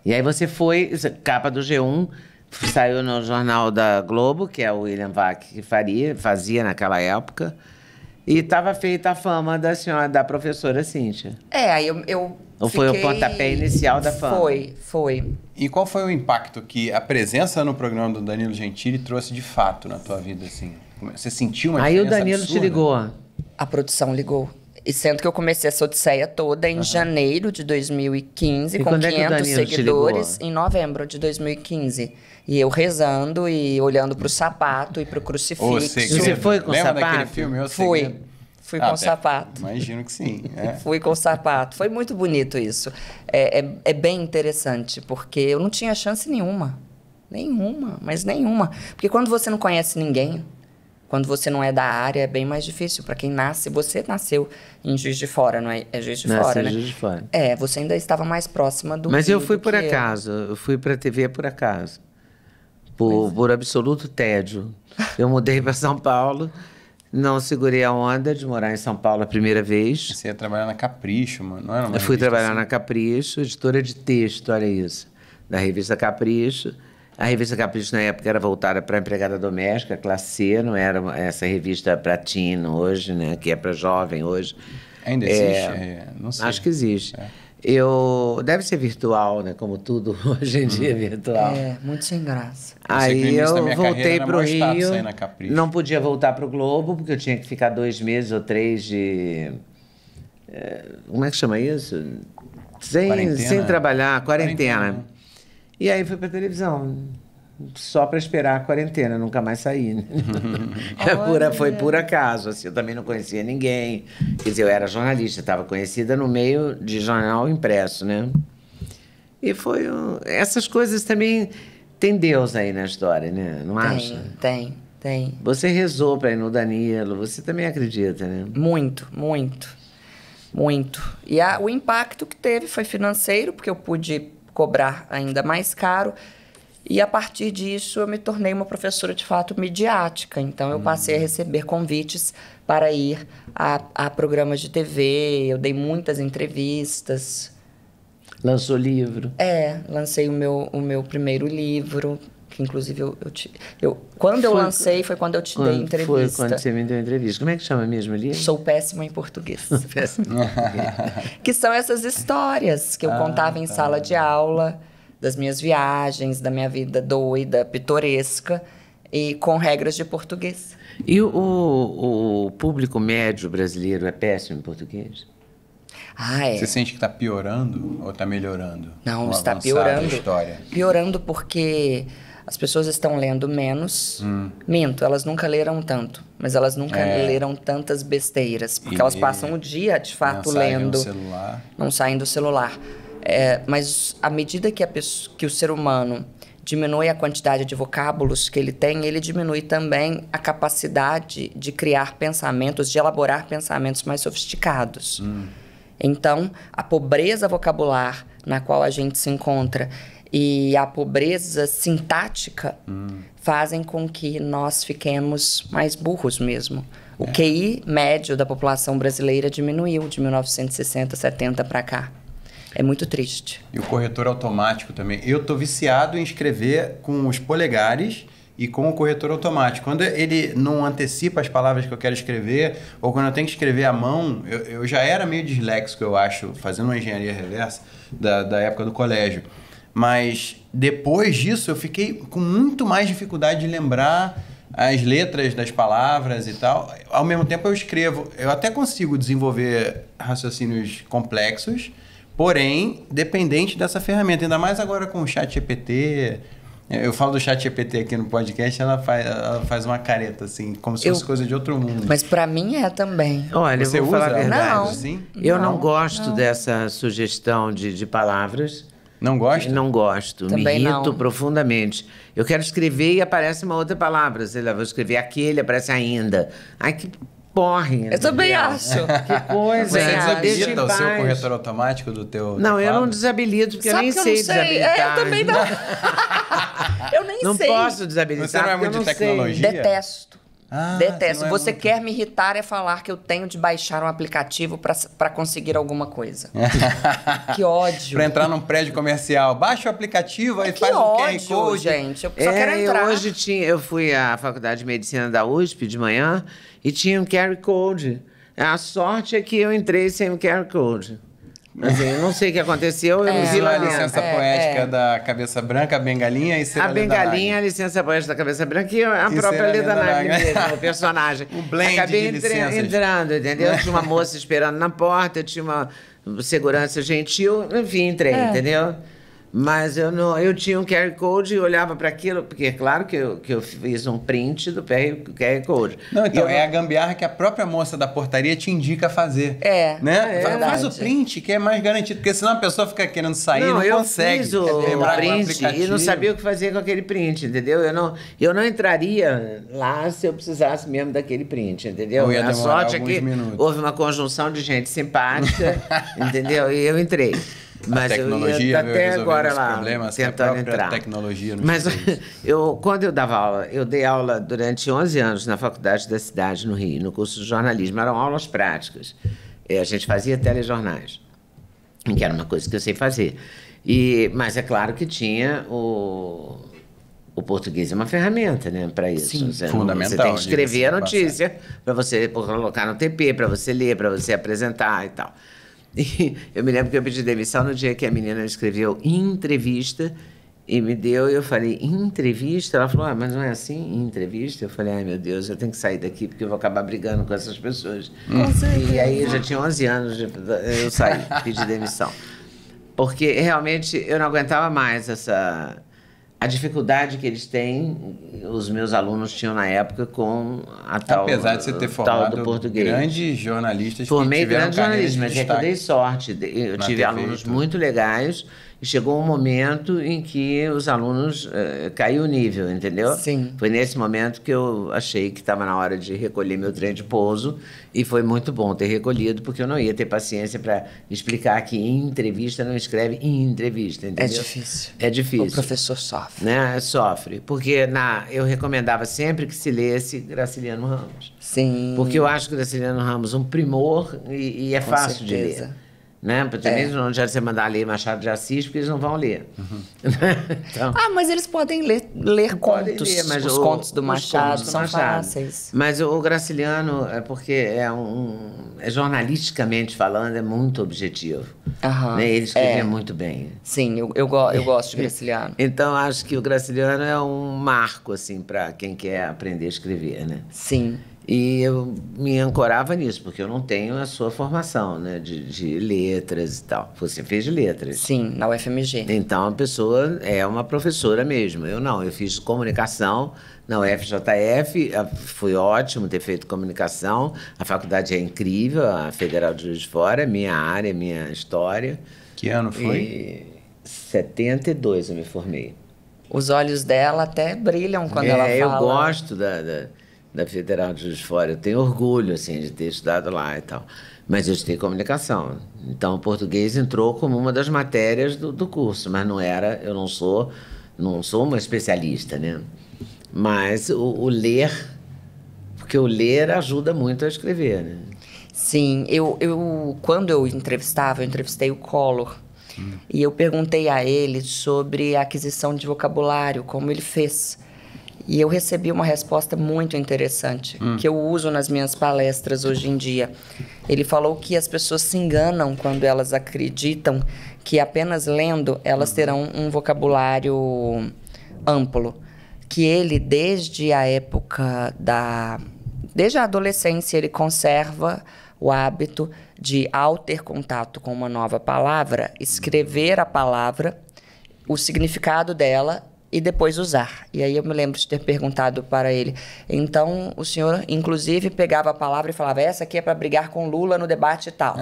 E aí você foi, capa do G1, saiu no Jornal da Globo, que é o William Vac que fazia naquela época. E estava feita a fama da senhora, da professora Cíntia. Aí eu Ou fiquei... foi o pontapé inicial da fama? Foi. E qual foi o impacto que a presença no programa do Danilo Gentili trouxe de fato na tua vida, assim? Você sentiu uma diferença Aí o Danilo absurda? te ligou. A produção ligou. E sendo que eu comecei essa odisseia toda em janeiro de 2015, E com quando é que o 500 Danilo te seguidores, ligou? em novembro de 2015. E eu rezando e olhando pro sapato e pro crucifixo. O Segredo. Você foi com Lembra sapato? daquele filme, O Fui. Segredo? Fui com sapato. Imagino que sim. É. Fui com sapato. Foi muito bonito isso. É bem interessante, porque eu não tinha chance nenhuma. Mas nenhuma. Porque quando você não conhece ninguém, quando você não é da área, é bem mais difícil. Para quem nasce, você nasceu em Juiz de Fora, não é? É Juiz de Fora, né? Juiz de Fora. Você ainda estava mais próxima do Mas Rio eu fui do por que acaso. Eu fui pra TV por acaso. Por absoluto tédio. Eu mudei para São Paulo. Não segurei a onda de morar em São Paulo a primeira vez. Você ia trabalhar na Capricho, mano, não era uma Eu fui revista trabalhar assim? na Capricho, editora de texto, olha isso, da revista Capricho. A revista Capricho, na época, era voltada para empregada doméstica, classe C, não era essa revista para teen hoje, né, que é para jovem hoje. Ainda existe? Não sei. Acho que existe. Deve ser virtual, né, como tudo hoje em dia é virtual. muito sem graça. sei que no Aí início da eu minha voltei carreira era para o maior status Rio, aí na Capricho. não podia voltar para o Globo, porque eu tinha que ficar 2 meses ou 3 de... como é que chama isso? Sem trabalhar, quarentena. E aí fui para televisão, só para esperar a quarentena, nunca mais saí. Né? Foi por acaso, assim, eu também não conhecia ninguém. Quer dizer, eu era jornalista, estava conhecida no meio de jornal impresso, né? E foi... essas coisas também... Tem Deus aí na história, né? Não acha? Tem. Você rezou para ir no Danilo, você também acredita, né? Muito. E o impacto que teve foi financeiro, porque eu pude cobrar ainda mais caro. E a partir disso eu me tornei uma professora de fato midiática. Então eu passei a receber convites para ir a programas de TV, eu dei muitas entrevistas. Lançou livro. Lancei o meu primeiro livro, que inclusive quando eu lancei foi quando eu te dei entrevista. Foi quando você me deu entrevista. Como é que chama mesmo ali? Sou péssima em português. Que são essas histórias que eu contava em sala de aula, das minhas viagens, da minha vida doida, pitoresca, e com regras de português. E o público médio brasileiro é péssimo em português? Você sente que está piorando ou está melhorando? Não, está piorando. História? Piorando porque as pessoas estão lendo menos. Minto, elas nunca leram tanto. Mas elas nunca leram tantas besteiras. Porque elas passam o dia, de fato, lendo. Não saem do celular. Mas à medida que o ser humano diminui a quantidade de vocábulos que ele tem, ele diminui também a capacidade de criar pensamentos, de elaborar pensamentos mais sofisticados. Então, a pobreza vocabular na qual a gente se encontra e a pobreza sintática fazem com que nós fiquemos mais burros mesmo. O QI médio da população brasileira diminuiu de 1960, 70 para cá. É muito triste. E o corretor automático também. Eu tô viciado em escrever com os polegares e com o corretor automático. Quando ele não antecipa as palavras que eu quero escrever, ou quando eu tenho que escrever à mão, eu já era meio disléxico, eu acho, fazendo uma engenharia reversa da época do colégio. Mas depois disso eu fiquei com muito mais dificuldade de lembrar as letras das palavras e tal. Ao mesmo tempo eu escrevo. Eu até consigo desenvolver raciocínios complexos, porém, dependente dessa ferramenta. Ainda mais agora com o ChatGPT. Eu falo do ChatGPT aqui no podcast, ela faz uma careta, assim, como se fosse coisa de outro mundo. Mas pra mim é também. Olha, você eu vou usa falar a verdade. Não. Assim? Eu não gosto dessa sugestão de palavras. Não gosta? Não gosto. Também me irrito não. profundamente. Eu quero escrever e aparece uma outra palavra. Sei lá, vou escrever aquele, aparece ainda. Ai, que porre. Eu também acho. Que coisa. Você acha? desabilita o seu corretor automático do teu Não, eu teclado? não desabilito, porque Sabe eu nem que eu sei não sei? desabilitar. Eu também não. Eu nem Não sei. posso desabilitar, Você não é porque muito eu de não sei. tecnologia? Detesto. Detesto. Você quer me irritar é falar que eu tenho de baixar um aplicativo para conseguir alguma coisa. Que ódio. Para entrar num prédio comercial. Baixa o aplicativo, aí faz o QR Code. Gente. Eu só quero entrar. Eu fui à Faculdade de Medicina da USP de manhã e tinha um QR Code. A sorte é que eu entrei sem o QR Code. Assim, eu não sei o que aconteceu, eu não vi lá a licença poética da Cabeça Branca, a bengalinha e a bengalinha, a licença poética da Cabeça Branca e a própria Leda Nagli mesmo, o personagem. Um blend Acabei de licenças. entrando, entendeu? Tinha uma moça esperando na porta, tinha uma segurança gentil, enfim, entrei, entendeu? Mas eu tinha um QR Code e olhava para aquilo, porque é claro que eu fiz um print do QR Code. Não, então, a gambiarra que a própria moça da portaria te indica a fazer. Né? Faz o print, que é mais garantido, porque senão a pessoa fica querendo sair e não consegue. Eu fiz o print e não sabia o que fazer com aquele print, entendeu? Eu não entraria lá se eu precisasse mesmo daquele print, entendeu? A sorte é que houve uma conjunção de gente simpática, entendeu? E eu entrei. Mas a tecnologia eu ia até agora lá problemas, tentando entrar. Tecnologia Mas quando eu dava aula, eu dei aula durante 11 anos na Faculdade da Cidade, no Rio, no curso de jornalismo. Eram aulas práticas. A gente fazia telejornais, que era uma coisa que eu sei fazer. Mas é claro que tinha o português é uma ferramenta, né, para isso. Sim, fundamental. Você tem que escrever a notícia para você colocar no TP, para você ler, para você apresentar e tal. E eu me lembro que eu pedi demissão no dia que a menina escreveu entrevista e me deu, e eu falei, entrevista? Ela falou, mas não é assim, entrevista? Eu falei, ai meu Deus, eu tenho que sair daqui porque eu vou acabar brigando com essas pessoas. E aí eu já tinha 11 anos, eu saí, pedi demissão. Porque realmente eu não aguentava mais a dificuldade que eles têm, os meus alunos tinham na época com a tal Apesar de você ter formado grandes jornalistas Formei grandes jornalistas, mas é que eu dei sorte. Eu tive alunos muito legais e chegou um momento em que os alunos caiu o nível, entendeu? Sim. Foi nesse momento que eu achei que estava na hora de recolher meu trem de pouso e foi muito bom ter recolhido, porque eu não ia ter paciência para explicar que em entrevista não escreve em entrevista, entendeu? É difícil. É difícil. O professor sofre. Né? Sofre. Porque eu recomendava sempre que se lesse Graciliano Ramos. Sim. Porque eu acho que Graciliano Ramos um primor e é fácil de ler. Né? Porque mesmo não adianta você mandar ler Machado de Assis, porque eles não vão ler. Então, mas eles podem ler contos. Ler, mas os contos do Machado são fáceis. Mas o Graciliano, porque jornalisticamente falando, é muito objetivo. Né? Ele escrevia muito bem. Sim, eu gosto de Graciliano. Então, acho que o Graciliano é um marco, assim, para quem quer aprender a escrever, né? Sim. E eu me ancorava nisso, porque eu não tenho a sua formação, né, de letras e tal. Você fez de letras. Sim, na UFMG. Então, a pessoa é uma professora mesmo. Eu não, eu fiz comunicação na UFJF, foi ótimo ter feito comunicação. A faculdade é incrível, a Federal de Juiz de Fora, minha área, minha história. Que ano foi? 72 eu me formei. Os olhos dela até brilham quando ela fala. Eu gosto da Federal de Juiz de Fora. Eu tenho orgulho, assim, de ter estudado lá e tal. Mas eu estudei comunicação. Então, o português entrou como uma das matérias do curso, mas não era, eu não sou uma especialista, né? Mas o ler, porque o ler ajuda muito a escrever, né? Sim, quando eu entrevistei o Collor. E eu perguntei a ele sobre a aquisição de vocabulário, como ele fez. E eu recebi uma resposta muito interessante, que eu uso nas minhas palestras hoje em dia. Ele falou que as pessoas se enganam quando elas acreditam que apenas lendo elas terão um vocabulário amplo. Que ele, desde a adolescência, ele conserva o hábito de, ao ter contato com uma nova palavra, escrever a palavra, o significado dela e depois usar. E aí eu me lembro de ter perguntado para ele. Então, o senhor, inclusive, pegava a palavra e falava, essa aqui é para brigar com Lula no debate e tal.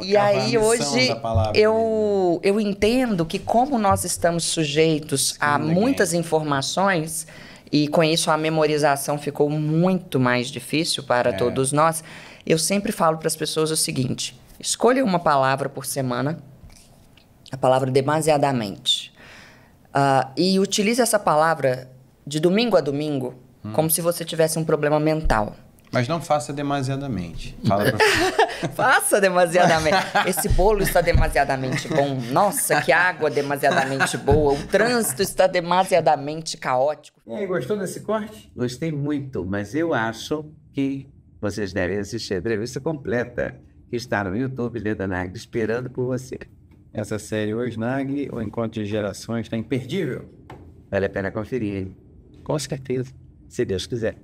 E aí hoje eu entendo que como nós estamos sujeitos a muitas informações, e com isso a memorização ficou muito mais difícil para todos nós, eu sempre falo para as pessoas o seguinte, escolha uma palavra por semana, a palavra demasiadamente. E utilize essa palavra de domingo a domingo, como se você tivesse um problema mental. Mas não faça demasiadamente. Fala pra... Faça demasiadamente. Esse bolo está demasiadamente bom. Nossa, que água demasiadamente boa. O trânsito está demasiadamente caótico. E aí, gostou desse corte? Gostei muito, mas eu acho que vocês devem assistir a entrevista completa, que está no YouTube, Leda Nagli, esperando por você. Essa série Hoje Nagli, o Encontro de Gerações, está imperdível. Vale a pena conferir, hein? Com certeza. Se Deus quiser.